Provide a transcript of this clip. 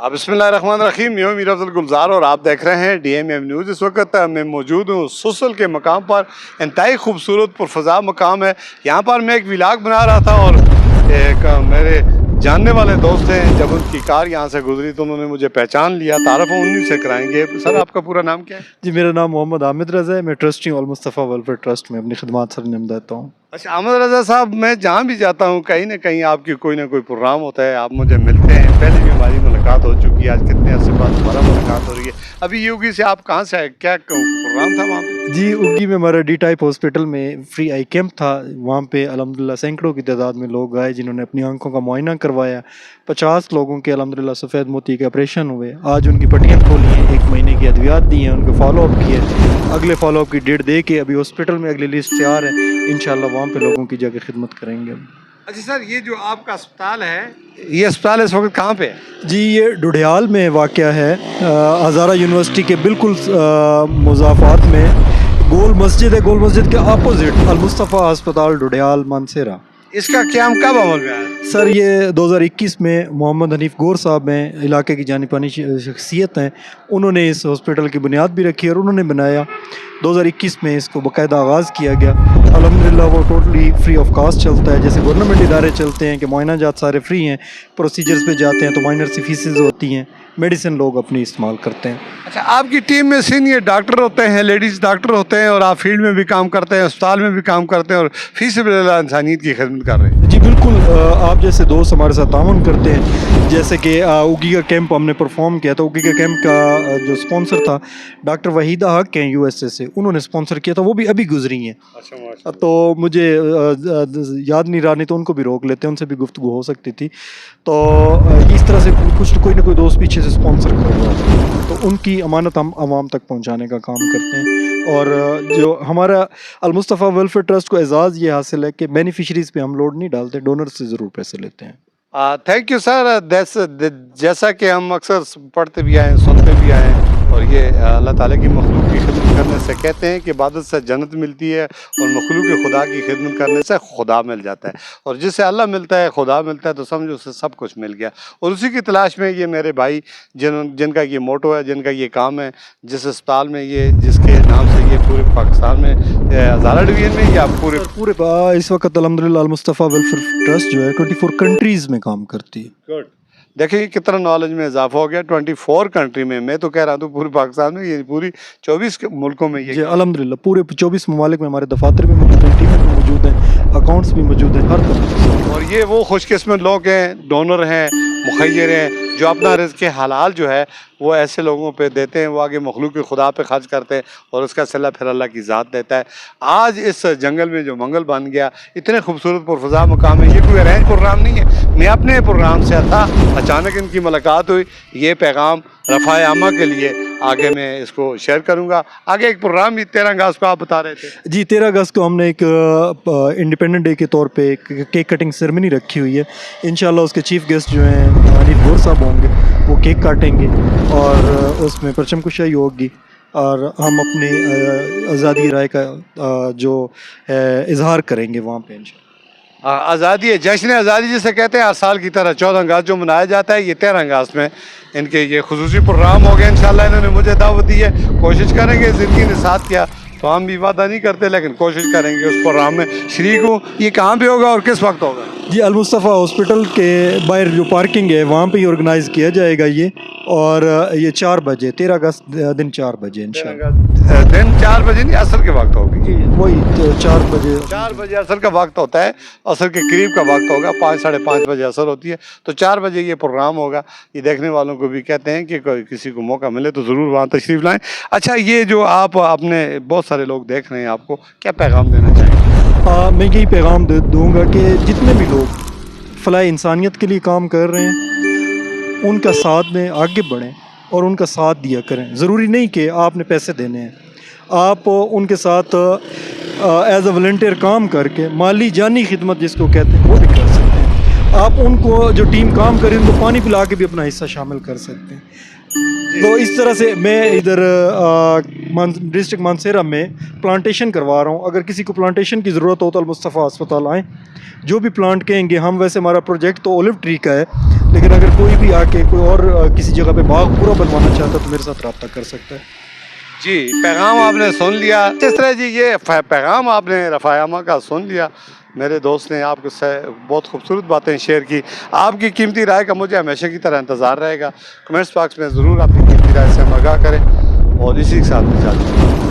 बिस्मिल्लाहिर्रहमानिर्रहीम। मैं मीर अफजल गुलजार और आप देख रहे हैं DMM न्यूज़। इस वक्त मैं मौजूद हूँ सुसल के मकाम पर। इंतहाई खूबसूरत पुरफ़ज़ा मकाम है। यहाँ पर मैं एक व्लॉग बना रहा था और एक मेरे जानने वाले दोस्त हैं, जब उनकी कार यहाँ से गुजरी तो उन्होंने मुझे पहचान लिया। तारफ़ उन्हीं से कराएंगे। सर, आपका पूरा नाम क्या है? जी, मेरा नाम मोहम्मद आमिद रज़ा है। मैं ट्रस्टी हूँ अलमुस्तफ़ा वेलफेयर ट्रस्ट में अपनी खिदमत सर अंजाम देता हूँ। अच्छा, अहमद रज़ा साहब, मैं जहाँ भी जाता हूँ कहीं ना कहीं आपकी कोई ना कोई प्रोग्राम होता है, आप मुझे मिलते हैं। पहले भी हमारी मुलाकात हो चुकी है, आज कितने अरसे बाद दोबारा मुलाकात हो रही है। अभी यूगी से आप कहाँ से आए, क्या प्रोग्राम था वहाँ पे? जी, उगी में हमारा डी टाइप हॉस्पिटल में फ्री आई कैंप था। वहाँ पे अल्हम्दुलिल्लाह सैकड़ों की तादाद में लोग आए जिन्होंने अपनी आंखों का मुआयना करवाया। 50 लोगों के अल्हम्दुलिल्लाह सफ़ेद मोती के ऑपरेशन हुए। आज उनकी पट्टियाँ खोली हैं, 1 महीने की अद्वियात दी हैं, उनको फॉलोअप किए। अगले फॉलोअप की डेट दे के अभी हॉस्पिटल में अगली लिस्ट तैयार है। इंशाल्लाह वहाँ पे लोगों की जाके खिदमत करेंगे। अच्छा सर, ये जो आपका अस्पताल है, ये अस्पताल इस वक्त कहाँ पे है? जी, ये डुडियाल में वाक़या है। हज़ारा यूनिवर्सिटी के बिल्कुल मुज़ाफ़ात में गोल मस्जिद है। गोल मस्जिद के अपोजिट अलमुस्तफ़ा अस्पताल डुडियाल मानसेरा। इसका क़याम कब अमल में आया? सर, ये 2021 में मोहम्मद हनीफ़ गौर साहब हैं, इलाके की जानी मानी शख्सियत हैं। उन्होंने इस हॉस्पिटल की बुनियाद भी रखी और उन्होंने बनाया। 2021 में इसको बाकायदा आगाज़ किया गया। अल्हम्दुलिल्लाह वो टोटली फ्री ऑफ कास्ट चलता है। जैसे गवर्नमेंट इदारे चलते हैं कि मुआयना जात सारे फ्री हैं, प्रोसीजर्स पे जाते हैं तो माइनर सी फीसेस होती हैं, मेडिसिन लोग अपनी इस्तेमाल करते हैं। अच्छा, आपकी टीम में सीनियर डॉक्टर होते हैं, लेडीज़ डॉक्टर होते हैं, और आप फील्ड में भी काम करते हैं, अस्पताल में भी काम करते हैं और फी सबिलिल्लाह इंसानियत की खिदमत कर रहे हैं। जी बिल्कुल, आप जैसे दोस्त हमारे साथ ताउन करते हैं। जैसे कि उगी का कैंप हमने परफॉर्म किया था। उगी का कैंप का जो स्पॉन्सर था डॉक्टर वहीदा हक हैं USA से, उन्होंने स्पॉन्सर किया था। वो भी अभी गुजरी हैं। अच्छा, माशाअल्लाह। तो मुझे याद नहीं रहा, नहीं तो उनको भी रोक लेते, उनसे भी गुफ्तगू हो सकती थी। तो इस तरह से कुछ कोई ना कोई दोस्त पीछे से स्पॉन्सर कर रहा था, तो उनकी अमानत हम आवाम तक पहुंचाने का काम करते हैं। और जो हमारा अलमुस्तफ़ा वेलफेयर ट्रस्ट को एजाज़ ये हासिल है कि बेनिफिशरीज़ पे हम लोड नहीं डालते, डोनर से ज़रूर पैसे लेते हैं। Thank you sir. जैसा कि हम अक्सर पढ़ते भी आए हैं, सुनते भी आए हैं, और ये अल्लाह ताला की मखलूक की खिदमत करने से कहते हैं कि इबादत से जन्नत मिलती है और मखलूक खुदा की खिदमत करने से खुदा मिल जाता है। और जिससे अल्लाह मिलता है, खुदा मिलता है, तो समझो उसे सब कुछ मिल गया। और उसी की तलाश में ये मेरे भाई जिनका ये मोटो है, जिनका ये काम है, जिस अस्पताल में ये जिसके नाम से ये पूरे पाकिस्तान में हज़ारा डिवीज़न में या पूरे इस वक्त अल्हम्दुलिल्लाह अलमुस्तफ़ा वेलफेयर ट्रस्ट जो है 24 कंट्रीज़ में काम करती है। गुड। देखिए कितना नॉलेज में इजाफा हो गया। 24 कंट्री में, मैं तो कह रहा था पूरे पाकिस्तान में, ये पूरी 24 मुल्कों में जी अल्हम्दुलिल्लाह पूरे 24 ममालिक में हमारे दफातर भी मौजूद हैं, टीमें भी मौजूद हैं, अकाउंट्स भी मौजूद हैं, हर तरह से। और ये वो खुशकिस्मत लोग हैं, डोनर हैं, मुखैर हैं, जो अपना रिज़्क़ हलाल जो है वो ऐसे लोगों पे देते हैं, वो आगे मखलूक खुदा पे खर्च करते हैं और उसका सिला फिर अल्लाह की ज़ात देता है। आज इस जंगल में जो मंगल बन गया, इतने खूबसूरत पुरफ़ज़ा मकाम है, ये कोई अरेंज प्रोग्राम नहीं है। मैं अपने प्रोग्राम से था, अचानक इनकी मुलाकात हुई। ये पैगाम रफ़ाए आमा के लिए आगे मैं इसको शेयर करूँगा। आगे एक प्रोग्राम भी 13 अगस्त को आप बता रहे थे। जी, 13 अगस्त को हमने एक इंडिपेंडेंट डे के तौर पे एक केक कटिंग सेरेमनी रखी हुई है। इंशाल्लाह उसके चीफ गेस्ट जो हैं हनीफ़ गौर साहब होंगे, वो केक काटेंगे और उसमें परचम कुशाई होगी और हम अपनी आज़ादी राय का जो इजहार करेंगे वहाँ पे इंशाल्लाह। आज़ादी है, जश्न आज़ादी जिसे कहते हैं, हर साल की तरह 14 अगस्त जो मनाया जाता है, ये 13 अगस्त में इनके ये खुसूसी प्रोग्राम हो गए। इंशाल्लाह इन्होंने मुझे दावत दी है, कोशिश करेंगे। ज़िंदगी ने साथ किया तो हम भी वादा नहीं करते, लेकिन कोशिश करेंगे उस प्रोग्राम में शरीक हूँ। ये कहाँ पे होगा और किस वक्त होगा? जी, अलमुस्तफ़ा हॉस्पिटल के बाहर जो पार्किंग है वहाँ पे ही ऑर्गेनाइज़ किया जाएगा ये। और ये 4 बजे 13 अगस्त दिन 4 बजे इंशाल्लाह। दिन 4 बजे नहीं, असर के वक्त होगी। वही 4 बजे असर का वक्त होता है, असर के करीब का वक्त होगा। 5 साढ़े 5 बजे असर होती है, तो 4 बजे ये प्रोग्राम होगा। ये देखने वालों को भी कहते हैं कि कोई किसी को मौका मिले तो ज़रूर वहाँ तशरीफ़ लाएँ। अच्छा, ये जो आप अपने बहुत सारे लोग देख रहे हैं, आपको क्या पैगाम देना चाहेंगे? मैं यही पैगाम दूँगा कि जितने भी लोग फलाह इंसानियत के लिए काम कर रहे हैं, उनका साथ में आगे बढ़ें और उनका साथ दिया करें। ज़रूरी नहीं कि आपने पैसे देने हैं, आप उनके साथ एज अ वॉलंटियर काम करके माली जानी खिदमत जिसको कहते हैं वो भी कर सकते हैं। آپ ان کو جو ٹیم کام کرے ان کو پانی پلا کے بھی اپنا حصہ شامل کر سکتے ہیں. تو اس طرح سے میں ادھر ڈسٹرکٹ مانسہرہ میں پلانٹیشن کروا رہا ہوں. اگر کسی کو پلانٹیشن کی ضرورت ہو تو المصطفیٰ ہسپتال آئیں, جو بھی پلانٹ کہیں گے ہم. ویسے ہمارا پروجیکٹ تو اولو ٹری کا ہے, لیکن اگر کوئی بھی آ کے کوئی اور کسی جگہ پہ باغ پورا بنوانا چاہتا ہے تو میرے ساتھ رابطہ کر سکتا ہے. جی پیغام آپ نے سن لیا. جس طرح جی یہ پیغام آپ نے رفاع عامہ کا سن لیا. میرے دوست نے آپ سے بہت خوبصورت باتیں شیئر کی. آپ کی قیمتی رائے کا مجھے ہمیشہ کی طرح انتظار رہے گا. کمنٹس باکس میں ضرور اپنی قیمتی رائے سے ہم آگاہ کریں, اور اسی کے ساتھ اجازت.